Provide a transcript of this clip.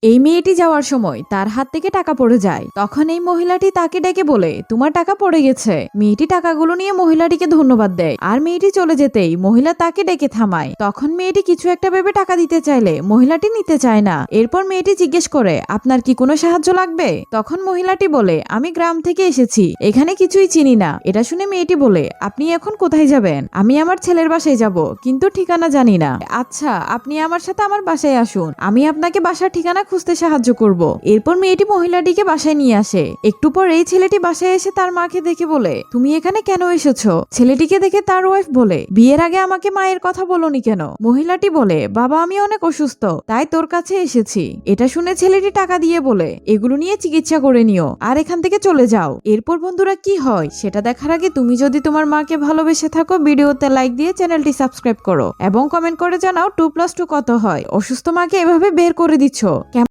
এই মেয়েটি যাওয়ার সময় তার হাত থেকে টাকা পড়ে যায়। তখন এই মহিলাটি তাকে ডেকে বলে, তোমার টাকা পড়ে গেছে। মেয়েটি টাকাগুলো নিয়ে মহিলাটিকে ধন্যবাদ দেয়। আর মেয়েটি চলে যেতেই মহিলা তাকে ডেকে থামায়। তখন মেয়েটি কিছু একটা ভেবে টাকা দিতে চাইলে মহিলাটি নিতে চায় না। এরপর মেয়েটি জিজ্ঞেস করে, আপনার কি কোনো সাহায্য লাগবে? তখন মহিলাটি বলে, আমি গ্রাম থেকে এসেছি, এখানে কিছুই চিনি না। এটা শুনে মেয়েটি বলে, আপনি এখন কোথায় যাবেন? আমি আমার ছেলের বাসায় যাব, কিন্তু ঠিকানা জানি না। আচ্ছা, আপনি আমার সাথে আমার বাসায় আসুন, আমি আপনাকে বাসার ঠিকানা খুঁজতে সাহায্য করব। এরপর মেয়েটি মহিলাটিকে বাসায় নিয়ে আসে। একটু পর এই ছেলেটি বাসায় এসে তার মাকে দেখে বলে, তুমি এখানে কেন এসেছো? ছেলেটিকে দেখে তার ওয়াইফ বলে, বিয়ের আগে আমাকে মায়ের কথা বলোনি কেন? মহিলাটি বলে, বাবা আমি অনেক অসুস্থ, তাই তোর কাছে এসেছি। এটা শুনে ছেলেটি টাকা দিয়ে বলে, এগুলো নিয়ে চিকিৎসা করে নিও আর এখান থেকে চলে যাও। এরপর বন্ধুরা কি হয় সেটা দেখার আগে তুমি যদি তোমার মাকে ভালোবেসে থাকো, ভিডিওতে লাইক দিয়ে চ্যানেলটি সাবস্ক্রাইব করো এবং কমেন্ট করে জানাও 2+2 কত হয়। অসুস্থ মাকে এভাবে বের করে দিচ্ছ